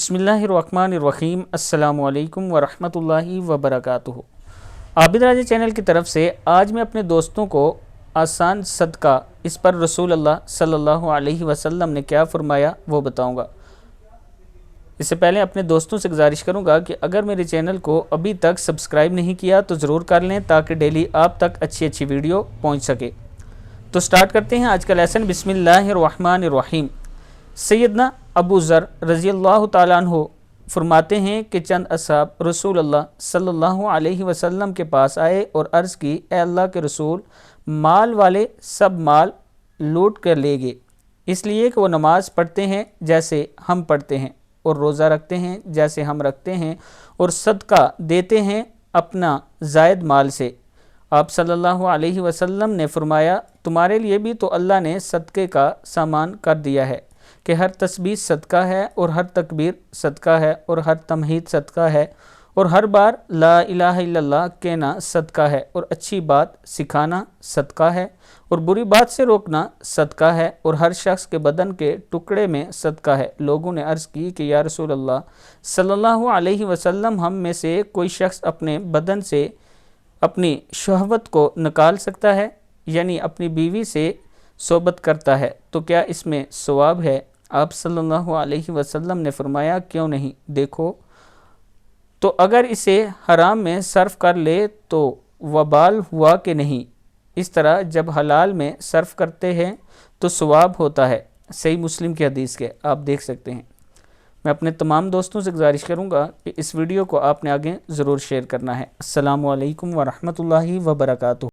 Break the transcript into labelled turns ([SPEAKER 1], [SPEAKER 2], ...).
[SPEAKER 1] बिस्मिल्लाहिर्रहमानिर्रहीम। अस्सलामु अलैकुम वरहमतुल्लाहि वबरकातुहू। आबिद राजा चैनल की तरफ से आज मैं अपने दोस्तों को आसान सदका, इस पर रसूल अल्लाह सल्लल्लाहु अलैहि वसल्लम ने क्या फरमाया वो बताऊंगा। इससे पहले अपने दोस्तों से गुजारिश करूंगा कि अगर मेरे चैनल को अभी तक सब्सक्राइब नहीं किया तो ज़रूर कर लें ताकि डेली आप तक अच्छी अच्छी वीडियो पहुँच सके। तो स्टार्ट करते हैं आज का लेसन। बिस्मिल्लाहिर्रहमानिर्रहीम। सैयदना अबू ज़र रज़ी अल्लाह ताला अन्हु फरमाते हैं कि चंद असहाब रसूल अल्लाह सल्लल्लाहु अलैहि वसल्लम के पास आए और अर्ज़ की, ए अल्लाह के रसूल, माल वाले सब माल लूट कर ले गए, इसलिए कि वो नमाज़ पढ़ते हैं जैसे हम पढ़ते हैं, और रोज़ा रखते हैं जैसे हम रखते हैं, और सदका देते हैं अपना ज़ायद माल से। आप सल्लल्लाहु अलैहि वसल्लम ने फरमाया, तुम्हारे लिए भी तो अल्लाह ने सदक़े का सामान कर दिया है कि हर तस्बीह सदका है, और हर तकबीर सदका है, और हर तमहीद सदका है, और हर बार ला इलाहा इल्लल्लाह कहना सदका है, और अच्छी बात सिखाना सदका है, और बुरी बात से रोकना सदका है, और हर शख्स के बदन के टुकड़े में सदका है। लोगों ने अर्ज़ की कि या रसूल अल्लाह सल्लल्लाहु अलैहि वसल्लम, हम में से कोई शख्स अपने बदन से अपनी शहवत को निकाल सकता है, यानी अपनी बीवी से सोबत करता है, तो क्या इसमें सवाब है? आप सल्लल्लाहु अलैहि वसल्लम ने फरमाया, क्यों नहीं, देखो तो अगर इसे हराम में सर्फ कर ले तो वबाल हुआ कि नहीं। इस तरह जब हलाल में सर्फ करते हैं तो सवाब होता है। सही मुस्लिम की हदीस के आप देख सकते हैं। मैं अपने तमाम दोस्तों से गुजारिश करूंगा कि इस वीडियो को आपने आगे ज़रूर शेयर करना है। अस्सलामु अलैकुम वरहमतुल्लाहि वबरकातुहू।